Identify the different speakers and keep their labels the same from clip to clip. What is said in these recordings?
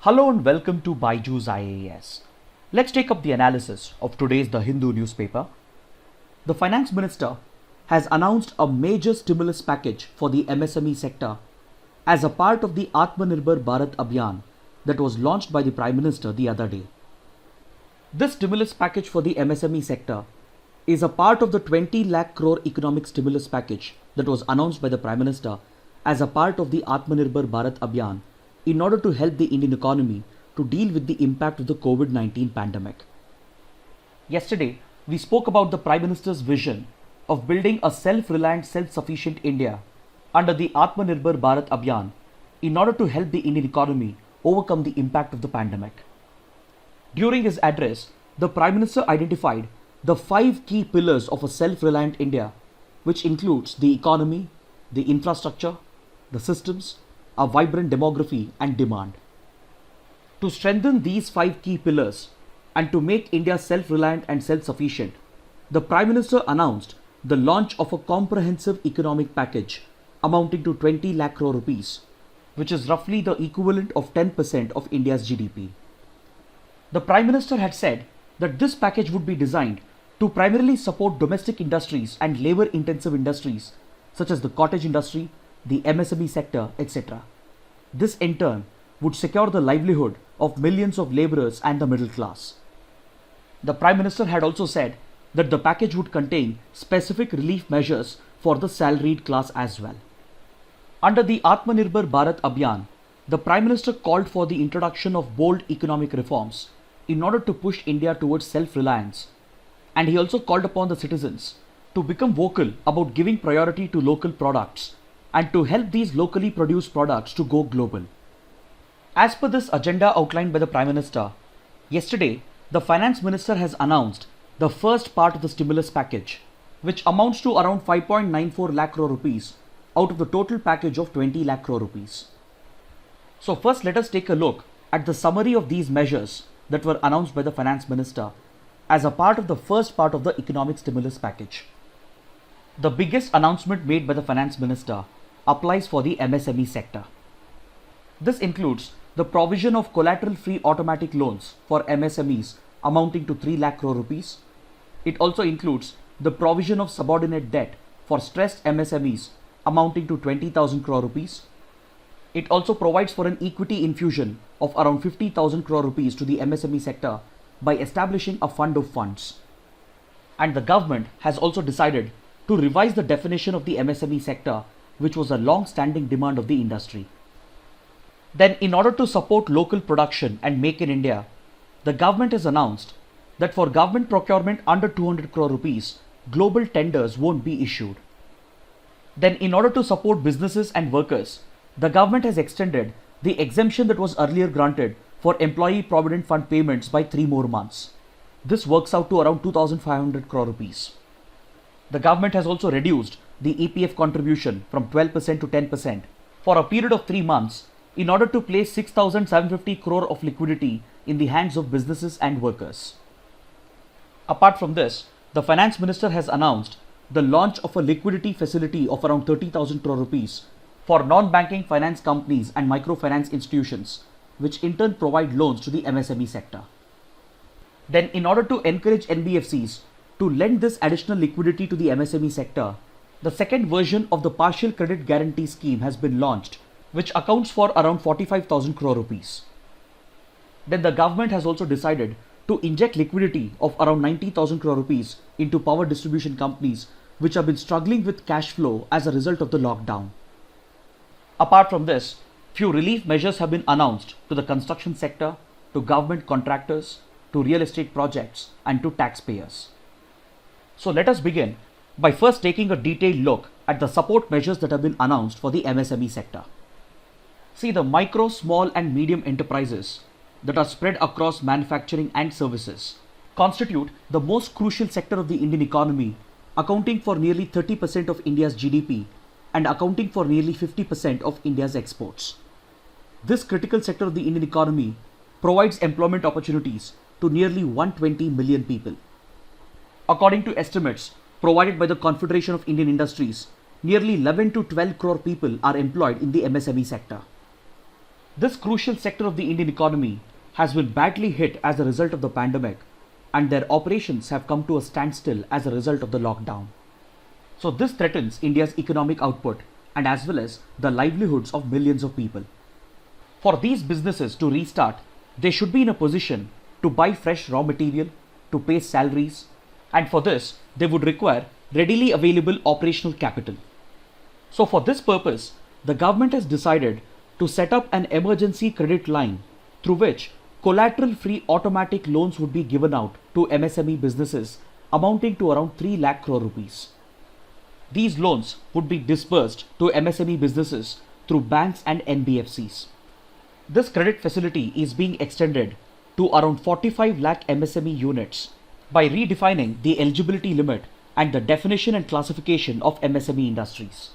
Speaker 1: Hello and welcome to BYJU'S IAS. Let's take up the analysis of today's The Hindu newspaper. The Finance Minister has announced a major stimulus package for the MSME sector as a part of the Atmanirbhar Bharat Abhiyan that was launched by the Prime Minister the other day. This stimulus package for the MSME sector is a part of the 20 lakh crore economic stimulus package that was announced by the Prime Minister as a part of the Atmanirbhar Bharat Abhiyan in order to help the Indian economy to deal with the impact of the COVID-19 pandemic. Yesterday, we spoke about the Prime Minister's vision of building a self-reliant, self-sufficient India under the Atmanirbhar Bharat Abhiyan in order to help the Indian economy overcome the impact of the pandemic. During his address, the Prime Minister identified the 5 key pillars of a self-reliant India, which includes the economy, the infrastructure, the systems, a vibrant demography and demand. To strengthen these 5 key pillars and to make India self-reliant and self-sufficient, the Prime Minister announced the launch of a comprehensive economic package amounting to 20 lakh crore rupees, which is roughly the equivalent of 10% of India's GDP. The Prime Minister had said that this package would be designed to primarily support domestic industries and labor-intensive industries such as the cottage industry, the MSME sector, etc. This in turn would secure the livelihood of millions of laborers and the middle class. The Prime Minister had also said that the package would contain specific relief measures for the salaried class as well. Under the Atmanirbhar Bharat Abhiyan, the Prime Minister called for the introduction of bold economic reforms in order to push India towards self-reliance, and he also called upon the citizens to become vocal about giving priority to local products and to help these locally produced products to go global. As per this agenda outlined by the Prime Minister, yesterday the Finance Minister has announced the first part of the stimulus package, which amounts to around 5.94 lakh crore rupees out of the total package of 20 lakh crore rupees. So first let us take a look at the summary of these measures that were announced by the Finance Minister as a part of the first part of the economic stimulus package. The biggest announcement made by the Finance Minister applies for the MSME sector. This includes the provision of collateral-free automatic loans for MSMEs amounting to 3 lakh crore rupees. It also includes the provision of subordinate debt for stressed MSMEs amounting to 20,000 crore rupees. It also provides for an equity infusion of around 50,000 crore rupees to the MSME sector by establishing a fund of funds. And the government has also decided to revise the definition of the MSME sector, which was a long-standing demand of the industry. Then, in order to support local production and make in India, the government has announced that for government procurement under 200 crore rupees, global tenders won't be issued. Then, in order to support businesses and workers, the government has extended the exemption that was earlier granted for employee provident fund payments by 3 more months. This works out to around 2,500 crore rupees. The government has also reduced the EPF contribution from 12% to 10% for a period of 3 months in order to place 6,750 crore of liquidity in the hands of businesses and workers. Apart from this, the Finance Minister has announced the launch of a liquidity facility of around 30,000 crore rupees for non-banking finance companies and microfinance institutions, which in turn provide loans to the MSME sector. Then, in order to encourage NBFCs to lend this additional liquidity to the MSME sector, the second version of the partial credit guarantee scheme has been launched, which accounts for around 45,000 crore rupees. Then the government has also decided to inject liquidity of around 90,000 crore rupees into power distribution companies which have been struggling with cash flow as a result of the lockdown. Apart from this, few relief measures have been announced to the construction sector, to government contractors, to real estate projects and to taxpayers. So let us begin by first taking a detailed look at the support measures that have been announced for the MSME sector. See, the micro, small and medium enterprises that are spread across manufacturing and services constitute the most crucial sector of the Indian economy, accounting for nearly 30% of India's GDP and accounting for nearly 50% of India's exports. This critical sector of the Indian economy provides employment opportunities to nearly 120 million people. According to estimates provided by the Confederation of Indian Industries, nearly 11 to 12 crore people are employed in the MSME sector. This crucial sector of the Indian economy has been badly hit as a result of the pandemic, and their operations have come to a standstill as a result of the lockdown. So this threatens India's economic output and as well as the livelihoods of millions of people. For these businesses to restart, they should be in a position to buy fresh raw material, to pay salaries, and for this, they would require readily available operational capital. So for this purpose, the government has decided to set up an emergency credit line through which collateral-free automatic loans would be given out to MSME businesses amounting to around 3 lakh crore rupees. These loans would be disbursed to MSME businesses through banks and NBFCs. This credit facility is being extended to around 45 lakh MSME units by redefining the eligibility limit and the definition and classification of MSME industries.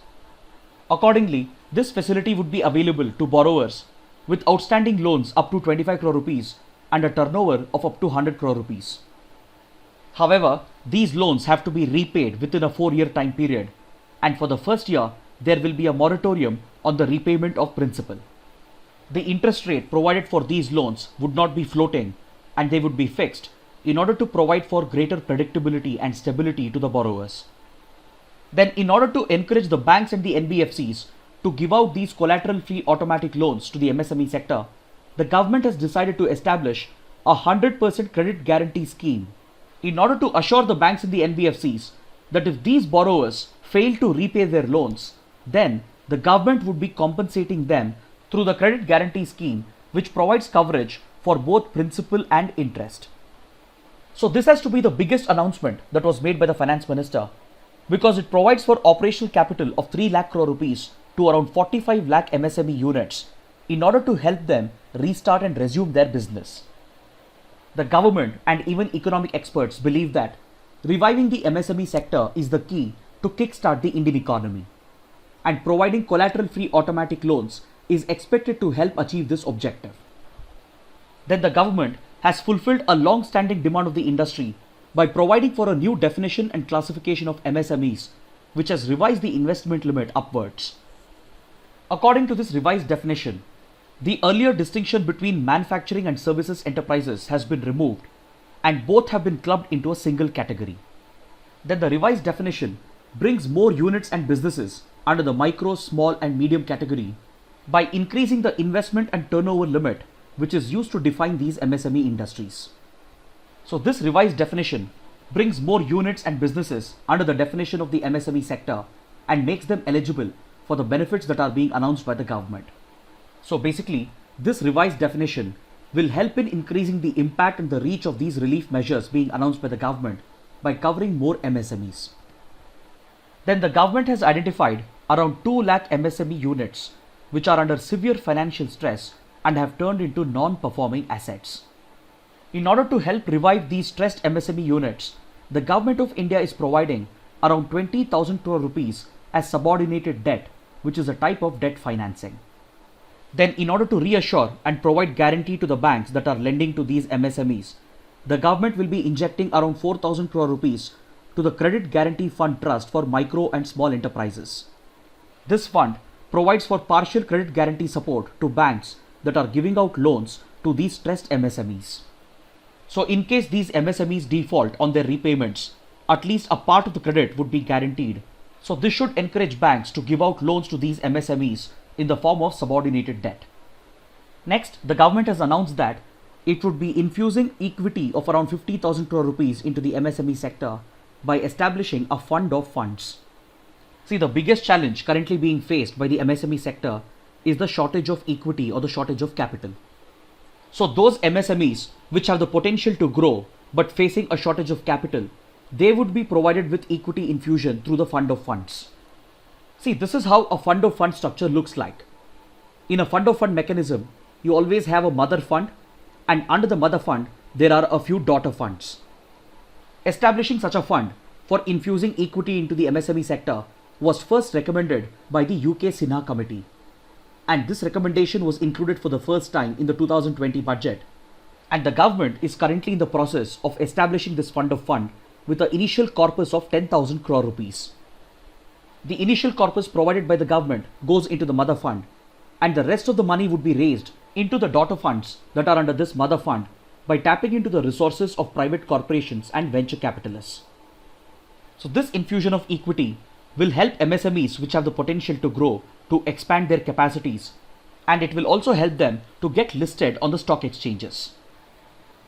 Speaker 1: Accordingly, this facility would be available to borrowers with outstanding loans up to 25 crore rupees and a turnover of up to 100 crore rupees. However, these loans have to be repaid within a 4-year time period, and for the first year, there will be a moratorium on the repayment of principal. The interest rate provided for these loans would not be floating, and they would be fixed in order to provide for greater predictability and stability to the borrowers. Then, in order to encourage the banks and the NBFCs to give out these collateral-free automatic loans to the MSME sector, the government has decided to establish a 100% credit guarantee scheme in order to assure the banks and the NBFCs that if these borrowers fail to repay their loans, then the government would be compensating them through the credit guarantee scheme, which provides coverage for both principal and interest. So this has to be the biggest announcement that was made by the finance minister, because it provides for operational capital of 3 lakh crore rupees to around 45 lakh MSME units in order to help them restart and resume their business. The government and even economic experts believe that reviving the MSME sector is the key to kickstart the Indian economy, and providing collateral-free automatic loans is expected to help achieve this objective. Then the government has fulfilled a long-standing demand of the industry by providing for a new definition and classification of MSMEs, which has revised the investment limit upwards. According to this revised definition, the earlier distinction between manufacturing and services enterprises has been removed, and both have been clubbed into a single category. Then the revised definition brings more units and businesses under the micro, small and medium category by increasing the investment and turnover limit which is used to define these MSME industries. So this revised definition brings more units and businesses under the definition of the MSME sector and makes them eligible for the benefits that are being announced by the government. So basically, this revised definition will help in increasing the impact and the reach of these relief measures being announced by the government by covering more MSMEs. Then the government has identified around 2 lakh MSME units which are under severe financial stress and have turned into non-performing assets. In order to help revive these stressed MSME units, the Government of India is providing around 20,000 crore rupees as subordinated debt, which is a type of debt financing. Then in order to reassure and provide guarantee to the banks that are lending to these MSMEs, the government will be injecting around 4,000 crore rupees to the Credit Guarantee Fund Trust for micro and small enterprises. This fund provides for partial credit guarantee support to banks that are giving out loans to these stressed MSMEs. So in case these MSMEs default on their repayments, at least a part of the credit would be guaranteed. So this should encourage banks to give out loans to these MSMEs in the form of subordinated debt. Next, the government has announced that it would be infusing equity of around 50,000 crore rupees into the MSME sector by establishing a fund of funds. See, the biggest challenge currently being faced by the MSME sector is the shortage of equity or the shortage of capital. So those MSMEs which have the potential to grow but facing a shortage of capital, they would be provided with equity infusion through the fund of funds. See, this is how a fund of fund structure looks like. In a fund of fund mechanism, you always have a mother fund, and under the mother fund, there are a few daughter funds. Establishing such a fund for infusing equity into the MSME sector was first recommended by the UK Sinha Committee. And this recommendation was included for the first time in the 2020 budget. And the government is currently in the process of establishing this fund of fund with an initial corpus of 10,000 crore rupees. The initial corpus provided by the government goes into the mother fund, and the rest of the money would be raised into the daughter funds that are under this mother fund by tapping into the resources of private corporations and venture capitalists. So this infusion of equity will help MSMEs which have the potential to grow to expand their capacities, and it will also help them to get listed on the stock exchanges.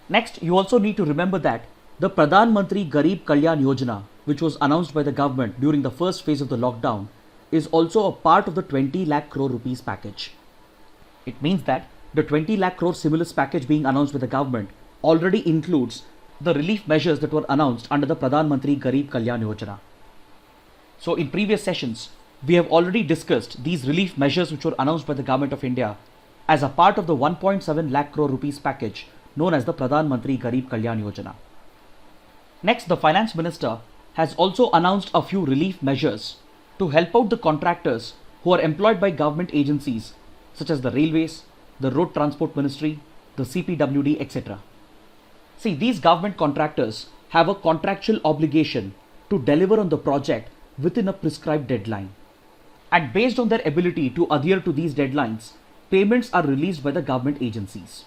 Speaker 1: Next, you also need to remember that the Pradhan Mantri Garib Kalyan Yojana, which was announced by the government during the first phase of the lockdown, is also a part of the 20 lakh crore rupees package. It means that the 20 lakh crore stimulus package being announced by the government already includes the relief measures that were announced under the Pradhan Mantri Garib Kalyan Yojana. So in previous sessions, we have already discussed these relief measures which were announced by the government of India as a part of the 1.7 lakh crore rupees package known as the Pradhan Mantri Garib Kalyan Yojana. Next, the finance minister has also announced a few relief measures to help out the contractors who are employed by government agencies such as the railways, the road transport ministry, the CPWD, etc. See, these government contractors have a contractual obligation to deliver on the project within a prescribed deadline. And based on their ability to adhere to these deadlines, payments are released by the government agencies.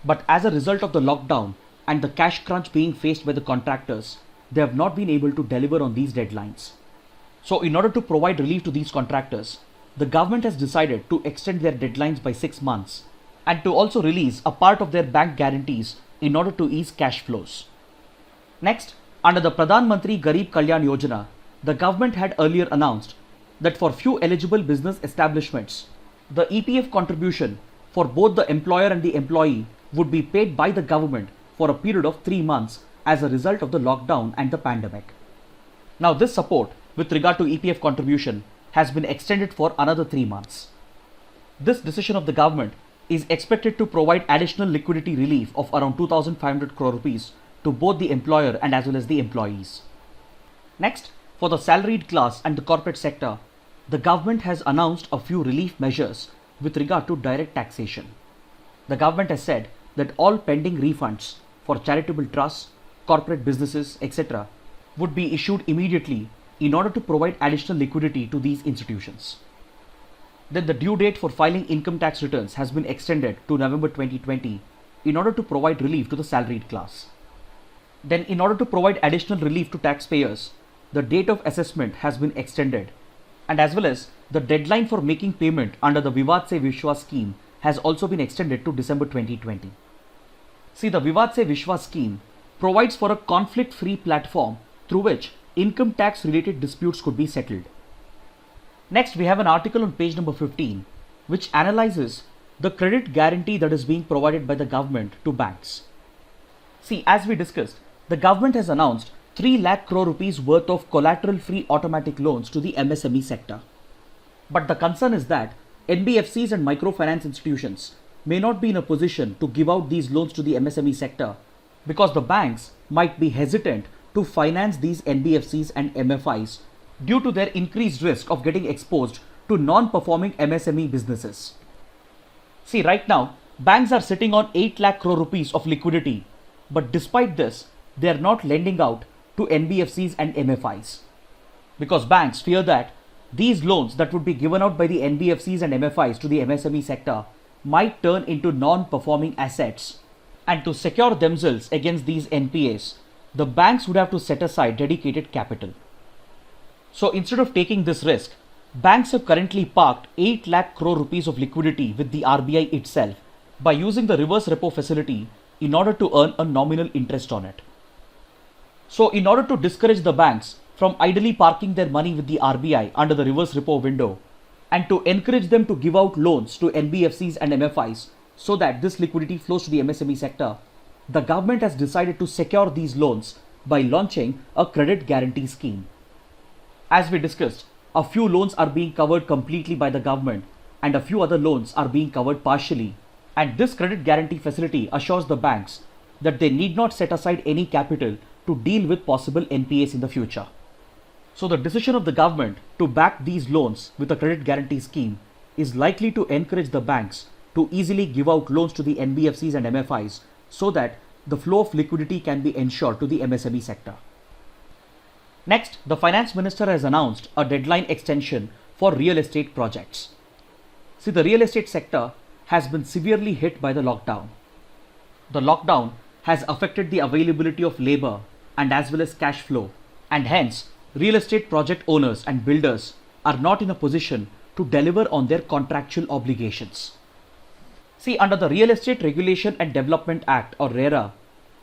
Speaker 1: But as a result of the lockdown and the cash crunch being faced by the contractors, they have not been able to deliver on these deadlines. So in order to provide relief to these contractors, the government has decided to extend their deadlines by 6 months and to also release a part of their bank guarantees in order to ease cash flows. Next, under the Pradhan Mantri Garib Kalyan Yojana, the government had earlier announced that for few eligible business establishments, the EPF contribution for both the employer and the employee would be paid by the government for a period of 3 months as a result of the lockdown and the pandemic. Now this support with regard to EPF contribution has been extended for another 3 months. This decision of the government is expected to provide additional liquidity relief of around 2,500 crore rupees to both the employer and as well as the employees. Next, for the salaried class and the corporate sector, the government has announced a few relief measures with regard to direct taxation. The government has said that all pending refunds for charitable trusts, corporate businesses, etc. would be issued immediately in order to provide additional liquidity to these institutions. Then the due date for filing income tax returns has been extended to November 2020 in order to provide relief to the salaried class. Then in order to provide additional relief to taxpayers, the date of assessment has been extended, and as well as the deadline for making payment under the Vivad Se Vishwas scheme has also been extended to December 2020. See, the Vivad Se Vishwas scheme provides for a conflict-free platform through which income tax related disputes could be settled. Next, we have an article on page number 15 which analyzes the credit guarantee that is being provided by the government to banks. See, as we discussed, the government has announced 3 lakh crore rupees worth of collateral-free automatic loans to the MSME sector. But the concern is that NBFCs and microfinance institutions may not be in a position to give out these loans to the MSME sector because the banks might be hesitant to finance these NBFCs and MFIs due to their increased risk of getting exposed to non-performing MSME businesses. See, right now, banks are sitting on 8 lakh crore rupees of liquidity, but despite this, they are not lending out to NBFCs and MFIs because banks fear that these loans that would be given out by the NBFCs and MFIs to the MSME sector might turn into non-performing assets, and to secure themselves against these NPAs, the banks would have to set aside dedicated capital. So instead of taking this risk, banks have currently parked 8 lakh crore rupees of liquidity with the RBI itself by using the reverse repo facility in order to earn a nominal interest on it. So in order to discourage the banks from idly parking their money with the RBI under the reverse repo window and to encourage them to give out loans to NBFCs and MFIs so that this liquidity flows to the MSME sector, the government has decided to secure these loans by launching a credit guarantee scheme. As we discussed, a few loans are being covered completely by the government and a few other loans are being covered partially, and this credit guarantee facility assures the banks that they need not set aside any capital to deal with possible NPAs in the future. So the decision of the government to back these loans with a credit guarantee scheme is likely to encourage the banks to easily give out loans to the NBFCs and MFIs so that the flow of liquidity can be ensured to the MSME sector. Next, the finance minister has announced a deadline extension for real estate projects. See, the real estate sector has been severely hit by the lockdown. The lockdown has affected the availability of labor and as well as cash flow, and hence real estate project owners and builders are not in a position to deliver on their contractual obligations. See, under the Real Estate Regulation and Development Act or RERA,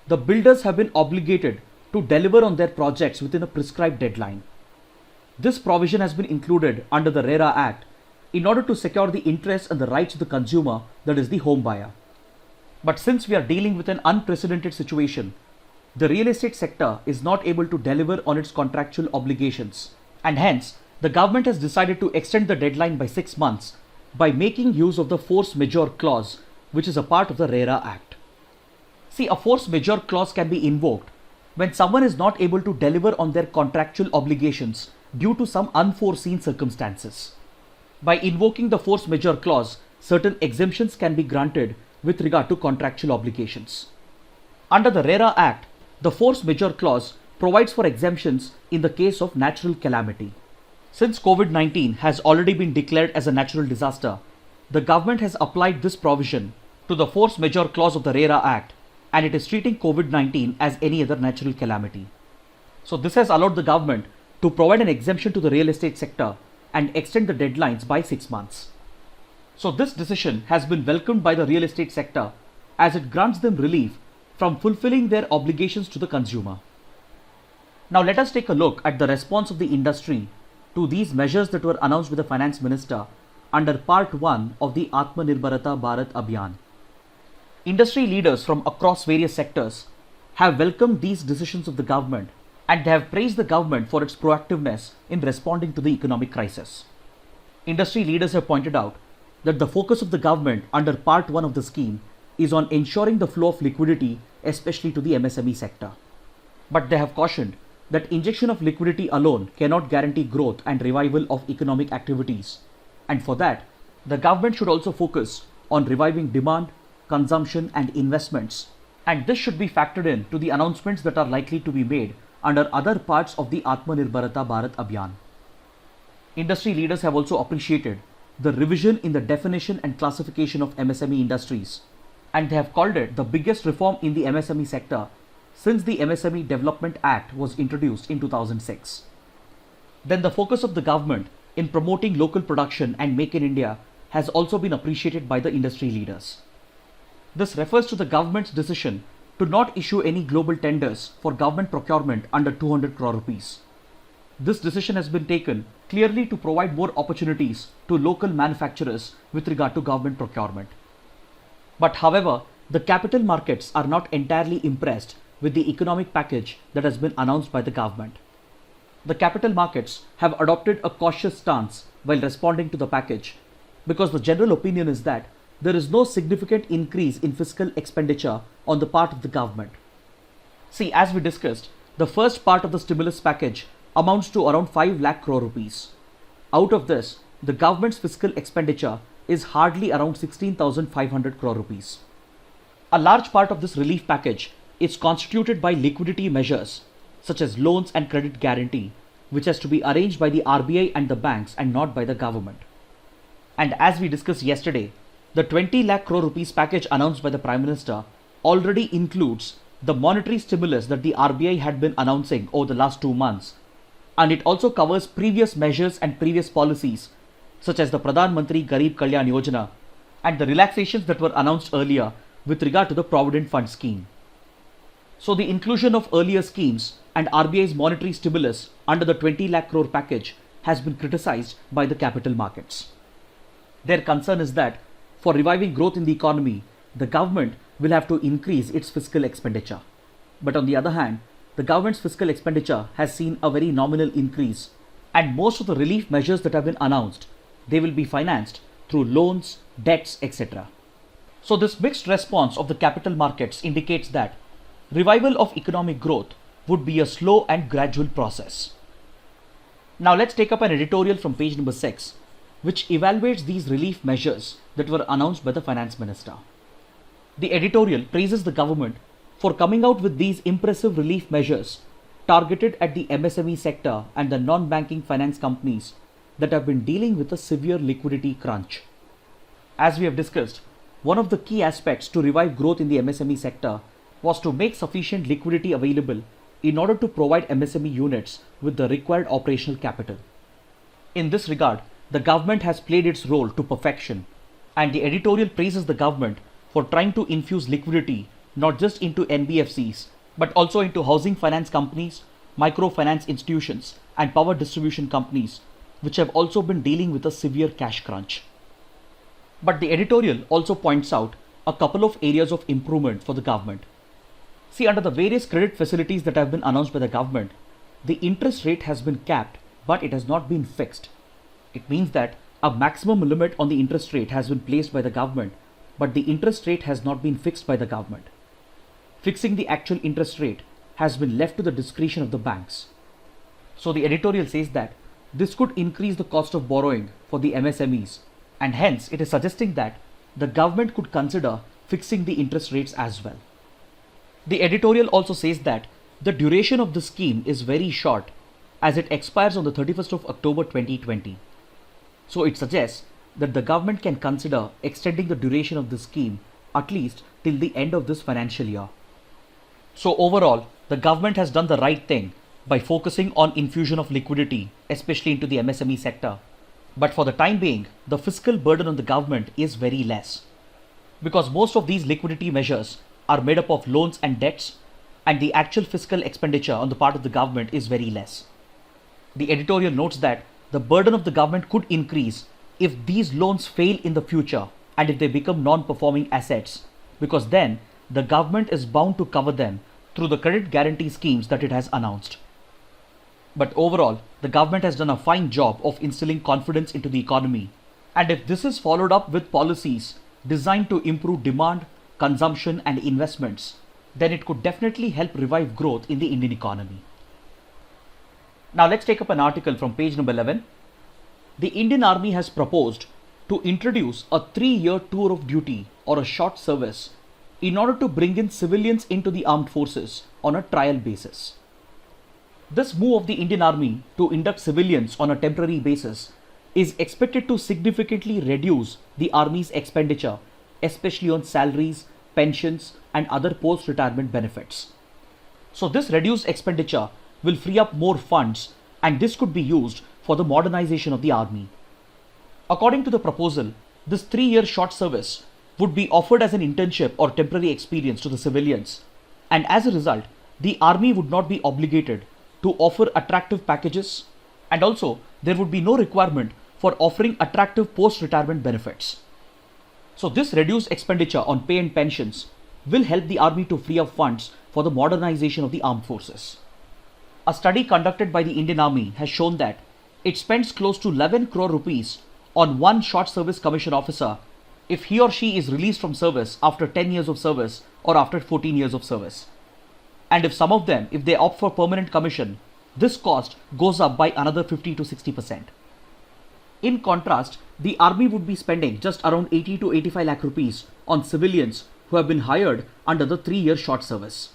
Speaker 1: the builders have been obligated to deliver on their projects within a prescribed deadline. This provision has been included under the RERA Act in order to secure the interests and the rights of the consumer, that is the home buyer. But since we are dealing with an unprecedented situation, the real estate sector is not able to deliver on its contractual obligations, and hence the government has decided to extend the deadline by 6 months by making use of the force majeure clause, which is a part of the RERA Act. See, a force majeure clause can be invoked when someone is not able to deliver on their contractual obligations due to some unforeseen circumstances. By invoking the force majeure clause, certain exemptions can be granted with regard to contractual obligations. Under the RERA Act, the force majeure clause provides for exemptions in the case of natural calamity. Since COVID-19 has already been declared as a natural disaster, the government has applied this provision to the force majeure clause of the RERA Act, and it is treating COVID-19 as any other natural calamity. So this has allowed the government to provide an exemption to the real estate sector and extend the deadlines by 6 months. So this decision has been welcomed by the real estate sector as it grants them relief from fulfilling their obligations to the consumer. Now let us take a look at the response of the industry to these measures that were announced by the Finance Minister under Part 1 of the Atmanirbhar Bharat Abhiyan. Industry leaders from across various sectors have welcomed these decisions of the government, and they have praised the government for its proactiveness in responding to the economic crisis. Industry leaders have pointed out that the focus of the government under Part 1 of the scheme is on ensuring the flow of liquidity, especially to the MSME sector. But they have cautioned that injection of liquidity alone cannot guarantee growth and revival of economic activities, and for that, the government should also focus on reviving demand, consumption and investments, and this should be factored in to the announcements that are likely to be made under other parts of the Atmanirbhar Bharat Abhiyan. Industry leaders have also appreciated the revision in the definition and classification of MSME industries, and they have called it the biggest reform in the MSME sector since the MSME Development Act was introduced in 2006. Then the focus of the government in promoting local production and Make in India has also been appreciated by the industry leaders. This refers to the government's decision to not issue any global tenders for government procurement under 200 crore rupees. This decision has been taken clearly to provide more opportunities to local manufacturers with regard to government procurement. But however, the capital markets are not entirely impressed with the economic package that has been announced by the government. The capital markets have adopted a cautious stance while responding to the package because the general opinion is that there is no significant increase in fiscal expenditure on the part of the government. See, as we discussed, the first part of the stimulus package amounts to around 5 lakh crore rupees. Out of this, the government's fiscal expenditure is hardly around 16,500 crore rupees. A large part of this relief package is constituted by liquidity measures such as loans and credit guarantee, which has to be arranged by the RBI and the banks and not by the government. And as we discussed yesterday, the 20 lakh crore rupees package announced by the Prime Minister already includes the monetary stimulus that the RBI had been announcing over the last 2 months, and it also covers previous measures and previous policies such as the Pradhan Mantri Garib Kalyan Yojana and the relaxations that were announced earlier with regard to the Provident Fund scheme. So the inclusion of earlier schemes and RBI's monetary stimulus under the 20 lakh crore package has been criticized by the capital markets. Their concern is that for reviving growth in the economy, the government will have to increase its fiscal expenditure. But on the other hand, the government's fiscal expenditure has seen a very nominal increase, and most of the relief measures that have been announced, they will be financed through loans, debts, etc. So this mixed response of the capital markets indicates that revival of economic growth would be a slow and gradual process. Now let's take up an editorial from page number 6, which evaluates these relief measures that were announced by the Finance Minister. The editorial praises the government for coming out with these impressive relief measures targeted at the MSME sector and the non-banking finance companies that have been dealing with a severe liquidity crunch. As we have discussed, one of the key aspects to revive growth in the MSME sector was to make sufficient liquidity available in order to provide MSME units with the required operational capital. In this regard, the government has played its role to perfection, and the editorial praises the government for trying to infuse liquidity not just into NBFCs but also into housing finance companies, microfinance institutions, and power distribution companies, which have also been dealing with a severe cash crunch. But the editorial also points out a couple of areas of improvement for the government. See, under the various credit facilities that have been announced by the government, the interest rate has been capped, but it has not been fixed. It means that a maximum limit on the interest rate has been placed by the government, but the interest rate has not been fixed by the government. Fixing the actual interest rate has been left to the discretion of the banks. So the editorial says that this could increase the cost of borrowing for the MSMEs, and hence it is suggesting that the government could consider fixing the interest rates as well. The editorial also says that the duration of the scheme is very short, as it expires on the 31st of October 2020. So it suggests that the government can consider extending the duration of the scheme at least till the end of this financial year. So overall, the government has done the right thing by focusing on infusion of liquidity, especially into the MSME sector. But for the time being, the fiscal burden on the government is very less, because most of these liquidity measures are made up of loans and debts, and the actual fiscal expenditure on the part of the government is very less. The editorial notes that the burden of the government could increase if these loans fail in the future and if they become non-performing assets, because then the government is bound to cover them through the credit guarantee schemes that it has announced. But overall, the government has done a fine job of instilling confidence into the economy, and if this is followed up with policies designed to improve demand, consumption and investments, then it could definitely help revive growth in the Indian economy. Now let's take up an article from page number 11. The Indian Army has proposed to introduce a 3-year tour of duty or a short service in order to bring in civilians into the armed forces on a trial basis. This move of the Indian Army to induct civilians on a temporary basis is expected to significantly reduce the Army's expenditure, especially on salaries, pensions and other post-retirement benefits. So this reduced expenditure will free up more funds, and this could be used for the modernization of the army. According to the proposal, this 3-year short service would be offered as an internship or temporary experience to the civilians, and as a result, the army would not be obligated to offer attractive packages, and also there would be no requirement for offering attractive post-retirement benefits. So this reduced expenditure on pay and pensions will help the army to free up funds for the modernization of the armed forces. A study conducted by the Indian Army has shown that it spends close to 11 crore rupees on one short service commission officer if he or she is released from service after 10 years of service or after 14 years of service. And if some of them, if they opt for permanent commission, this cost goes up by another 50 to 60%. In contrast, the army would be spending just around 80 to 85 lakh rupees on civilians who have been hired under the 3-year short service.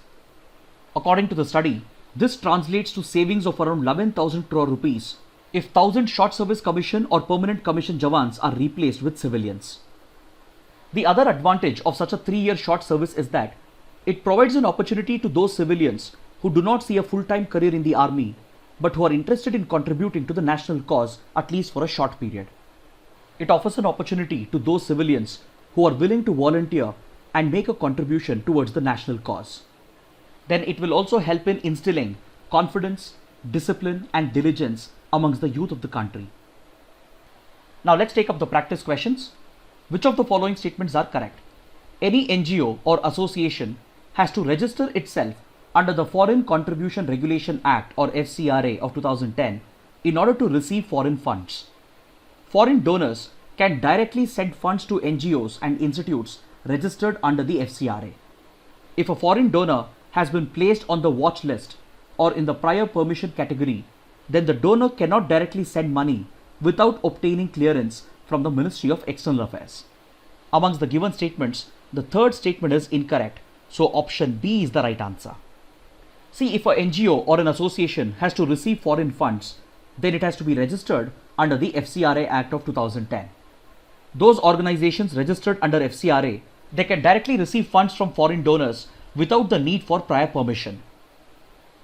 Speaker 1: According to the study, this translates to savings of around 11,000 crore rupees if 1,000 short service commission or permanent commission jawans are replaced with civilians. The other advantage of such a 3-year short service is that it provides an opportunity to those civilians who do not see a full-time career in the army but who are interested in contributing to the national cause at least for a short period. It offers an opportunity to those civilians who are willing to volunteer and make a contribution towards the national cause. Then it will also help in instilling confidence, discipline and diligence amongst the youth of the country. Now let's take up the practice questions. Which of the following statements are correct? Any NGO or association has to register itself under the Foreign Contribution Regulation Act or FCRA of 2010 in order to receive foreign funds. Foreign donors can directly send funds to NGOs and institutes registered under the FCRA. If a foreign donor has been placed on the watch list or in the prior permission category, then the donor cannot directly send money without obtaining clearance from the Ministry of External Affairs. Amongst the given statements, the third statement is incorrect, so option B is the right answer. See, if a NGO or an association has to receive foreign funds, then it has to be registered under the FCRA Act of 2010. those organizations registered under FCRA, they can directly receive funds from foreign donors without the need for prior permission.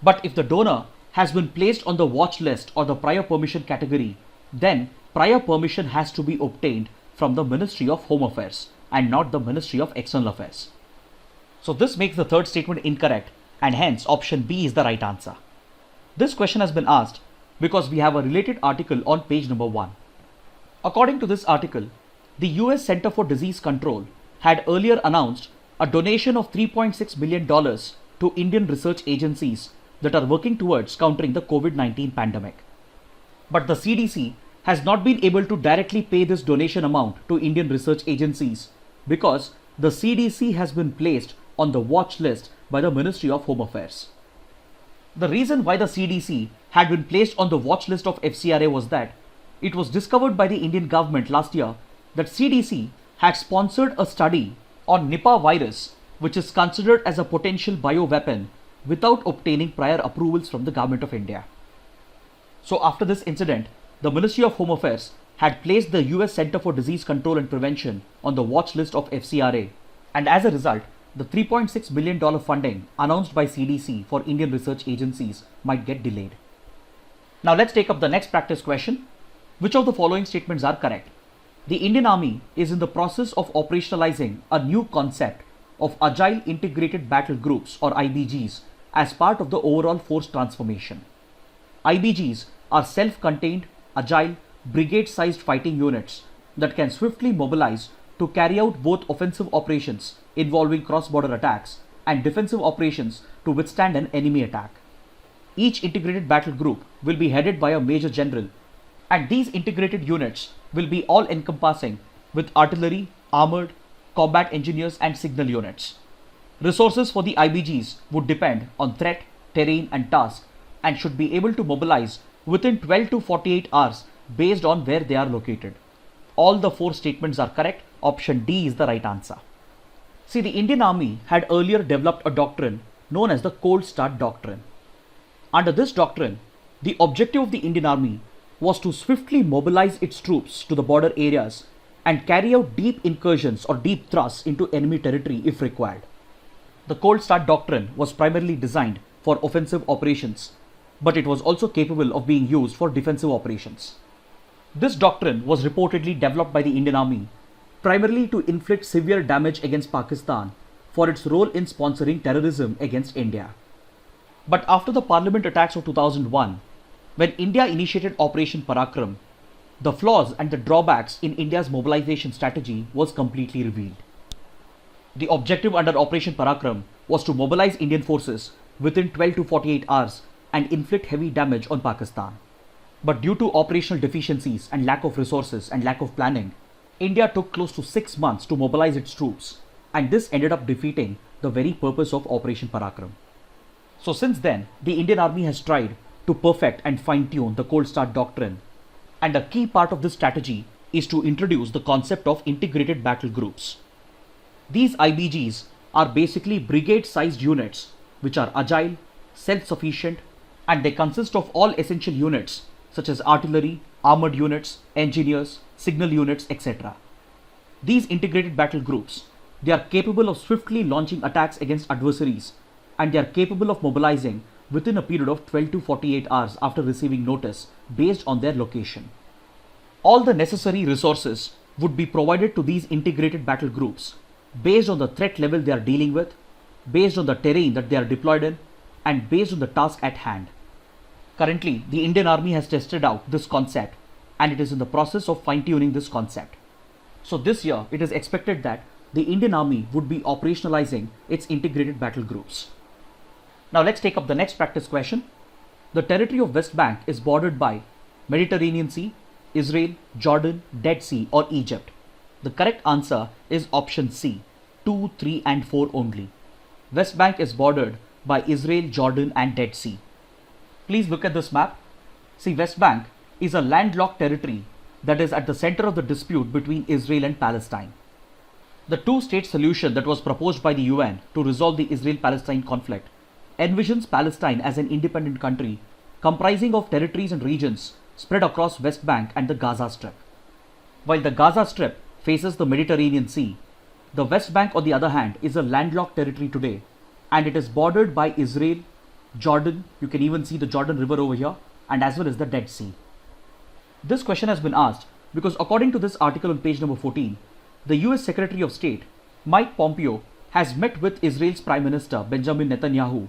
Speaker 1: But if the donor has been placed on the watch list or the prior permission category, then prior permission has to be obtained from the Ministry of Home Affairs and not the Ministry of External Affairs. So this makes the third statement incorrect, and hence option B is the right answer. This question has been asked because we have a related article on page number 1. According to this article, the US Center for Disease Control had earlier announced a donation of $3.6 million to Indian research agencies that are working towards countering the COVID-19 pandemic. But the CDC has not been able to directly pay this donation amount to Indian research agencies because the CDC has been placed on the watch list by the Ministry of Home Affairs. The reason why the CDC had been placed on the watch list of FCRA was that it was discovered by the Indian government last year that CDC had sponsored a study on Nipah virus, which is considered as a potential bioweapon, without obtaining prior approvals from the Government of India. So after this incident, the Ministry of Home Affairs had placed the US Center for Disease Control and Prevention on the watch list of FCRA, and as a result, the $3.6 billion funding announced by CDC for Indian research agencies might get delayed. Now let's take up the next practice question. Which of the following statements are correct? The Indian Army is in the process of operationalizing a new concept of Agile Integrated Battle Groups or IBGs as part of the overall force transformation. IBGs are self-contained, agile, brigade-sized fighting units that can swiftly mobilize to carry out both offensive operations involving cross-border attacks and defensive operations to withstand an enemy attack. Each integrated battle group will be headed by a major general, and these integrated units will be all-encompassing with artillery, armored, combat engineers and signal units. Resources for the IBGs would depend on threat, terrain and task, and should be able to mobilize within 12 to 48 hours based on where they are located. All the four statements are correct. Option D is the right answer. See, the Indian Army had earlier developed a doctrine known as the Cold Start Doctrine. Under this doctrine, the objective of the Indian Army was to swiftly mobilize its troops to the border areas and carry out deep incursions or deep thrusts into enemy territory if required. The Cold Start Doctrine was primarily designed for offensive operations, but it was also capable of being used for defensive operations. This doctrine was reportedly developed by the Indian Army primarily to inflict severe damage against Pakistan for its role in sponsoring terrorism against India. But after the Parliament attacks of 2001, when India initiated Operation Parakram, the flaws and the drawbacks in India's mobilization strategy was completely revealed. The objective under Operation Parakram was to mobilize Indian forces within 12 to 48 hours and inflict heavy damage on Pakistan. But due to operational deficiencies and lack of resources and lack of planning, India took close to 6 months to mobilize its troops, and this ended up defeating the very purpose of Operation Parakram. So since then, the Indian Army has tried to perfect and fine-tune the Cold Start Doctrine, and a key part of this strategy is to introduce the concept of integrated battle groups. These IBGs are basically brigade-sized units which are agile, self-sufficient, and they consist of all essential units such as artillery, armored units, engineers, signal units, etc. These integrated battle groups, they are capable of swiftly launching attacks against adversaries, and they are capable of mobilizing within a period of 12 to 48 hours after receiving notice based on their location. All the necessary resources would be provided to these integrated battle groups based on the threat level they are dealing with, based on the terrain that they are deployed in, and based on the task at hand. Currently, the Indian Army has tested out this concept, and it is in the process of fine-tuning this concept. So this year, it is expected that the Indian Army would be operationalizing its integrated battle groups. Now let's take up the next practice question. The territory of West Bank is bordered by Mediterranean Sea, Israel, Jordan, Dead Sea or Egypt. The correct answer is option C, 2, 3 and 4 only. West Bank is bordered by Israel, Jordan and Dead Sea. Please look at this map. See, West Bank is a landlocked territory that is at the center of the dispute between Israel and Palestine. The two-state solution that was proposed by the UN to resolve the Israel-Palestine conflict envisions Palestine as an independent country comprising of territories and regions spread across West Bank and the Gaza Strip. While the Gaza Strip faces the Mediterranean Sea. The West Bank, on the other hand, is a landlocked territory today, and it is bordered by Israel, Jordan, you can even see the Jordan River over here, and as well as the Dead Sea. This question has been asked because according to this article on page number 14, the US Secretary of State, Mike Pompeo, has met with Israel's Prime Minister Benjamin Netanyahu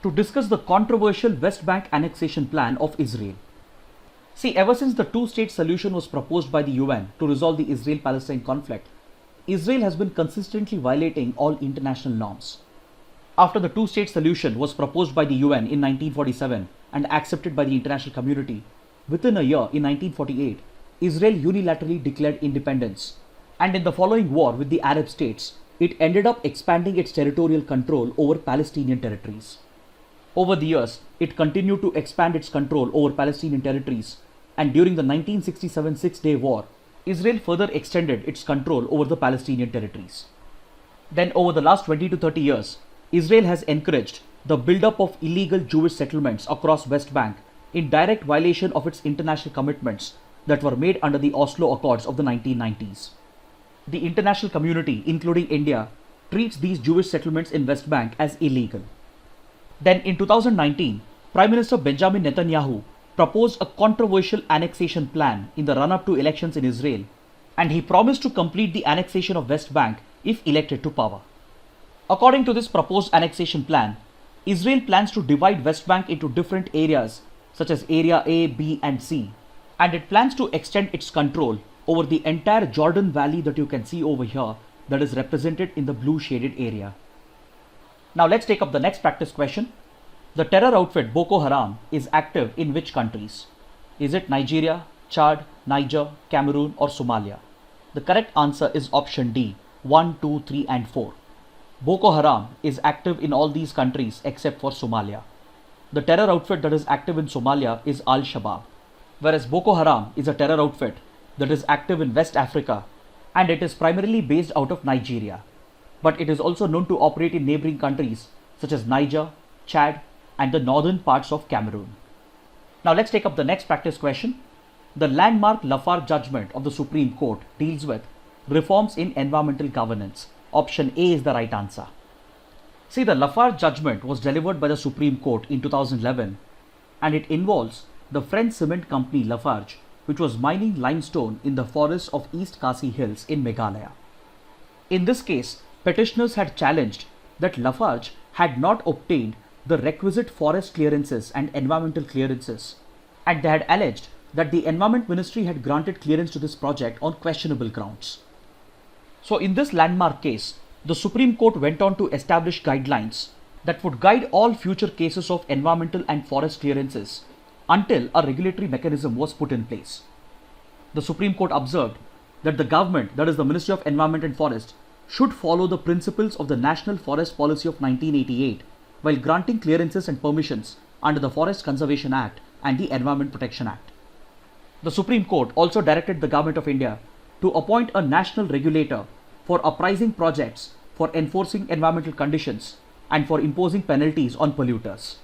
Speaker 1: to discuss the controversial West Bank annexation plan of Israel. See, ever since the two-state solution was proposed by the UN to resolve the Israel-Palestine conflict, Israel has been consistently violating all international norms. After the two-state solution was proposed by the UN in 1947 and accepted by the international community, within a year in 1948, Israel unilaterally declared independence, and in the following war with the Arab states, it ended up expanding its territorial control over Palestinian territories. Over the years, it continued to expand its control over Palestinian territories, and during the 1967 Six-Day War, Israel further extended its control over the Palestinian territories. Then over the last 20 to 30 years, Israel has encouraged the build-up of illegal Jewish settlements across West Bank in direct violation of its international commitments that were made under the Oslo Accords of the 1990s. The international community, including India, treats these Jewish settlements in West Bank as illegal. Then in 2019, Prime Minister Benjamin Netanyahu proposed a controversial annexation plan in the run-up to elections in Israel, and he promised to complete the annexation of West Bank if elected to power. According to this proposed annexation plan, Israel plans to divide West Bank into different areas such as Area A, B and C, and it plans to extend its control over the entire Jordan Valley that you can see over here, that is represented in the blue shaded area. Now let's take up the next practice question. The terror outfit Boko Haram is active in which countries? Is it Nigeria, Chad, Niger, Cameroon or Somalia? The correct answer is option D, 1, 2, 3 and 4. Boko Haram is active in all these countries except for Somalia. The terror outfit that is active in Somalia is Al-Shabaab, whereas Boko Haram is a terror outfit that is active in West Africa, and it is primarily based out of Nigeria. But it is also known to operate in neighboring countries such as Niger, Chad and the northern parts of Cameroon. Now let's take up the next practice question. The landmark Lafarge judgment of the Supreme Court deals with reforms in environmental governance. Option A is the right answer. See, the Lafarge judgment was delivered by the Supreme Court in 2011, and it involves the French cement company Lafarge, which was mining limestone in the forests of East Khasi Hills in Meghalaya. In this case, petitioners had challenged that Lafarge had not obtained the requisite forest clearances and environmental clearances, and they had alleged that the Environment Ministry had granted clearance to this project on questionable grounds. So in this landmark case, the Supreme Court went on to establish guidelines that would guide all future cases of environmental and forest clearances until a regulatory mechanism was put in place. The Supreme Court observed that the government, that is the Ministry of Environment and Forest, should follow the principles of the National Forest Policy of 1988 while granting clearances and permissions under the Forest Conservation Act and the Environment Protection Act. The Supreme Court also directed the Government of India to appoint a national regulator for appraising projects, for enforcing environmental conditions, and for imposing penalties on polluters.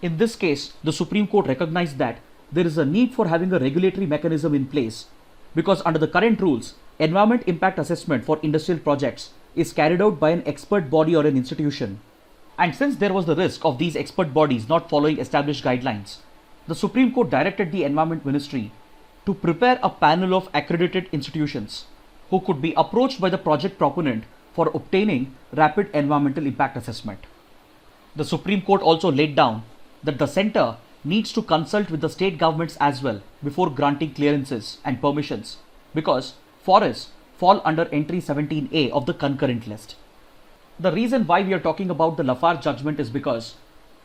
Speaker 1: In this case, the Supreme Court recognized that there is a need for having a regulatory mechanism in place because under the current rules, environment impact assessment for industrial projects is carried out by an expert body or an institution. And since there was the risk of these expert bodies not following established guidelines, the Supreme Court directed the Environment Ministry to prepare a panel of accredited institutions who could be approached by the project proponent for obtaining rapid environmental impact assessment. The Supreme Court also laid down that the centre needs to consult with the state governments as well before granting clearances and permissions because forests fall under entry 17A of the concurrent list. The reason why we are talking about the Lafarge judgment is because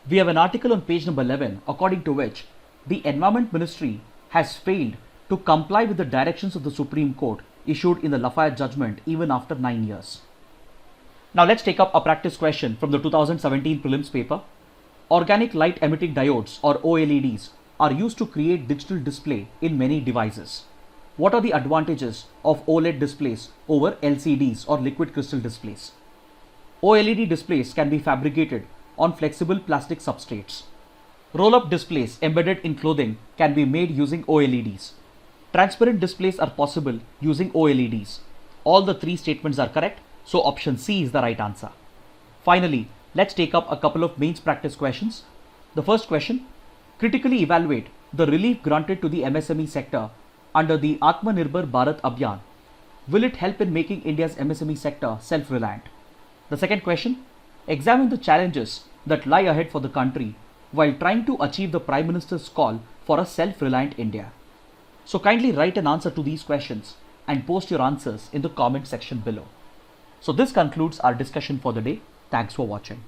Speaker 1: we have an article on page number 11 according to which the Environment Ministry has failed to comply with the directions of the Supreme Court issued in the Lafarge judgment even after 9 years. Now let's take up a practice question from the 2017 prelims paper. Organic light emitting diodes or OLEDs are used to create digital display in many devices. What are the advantages of OLED displays over LCDs or liquid crystal displays? OLED displays can be fabricated on flexible plastic substrates. Roll-up displays embedded in clothing can be made using OLEDs. Transparent displays are possible using OLEDs. All the three statements are correct, so option C is the right answer. Finally, let's take up a couple of mains practice questions. The first question, critically evaluate the relief granted to the MSME sector under the Atmanirbhar Bharat Abhiyan. Will it help in making India's MSME sector self-reliant? The second question, examine the challenges that lie ahead for the country while trying to achieve the Prime Minister's call for a self-reliant India. So kindly write an answer to these questions and post your answers in the comment section below. So this concludes our discussion for the day. Thanks for watching.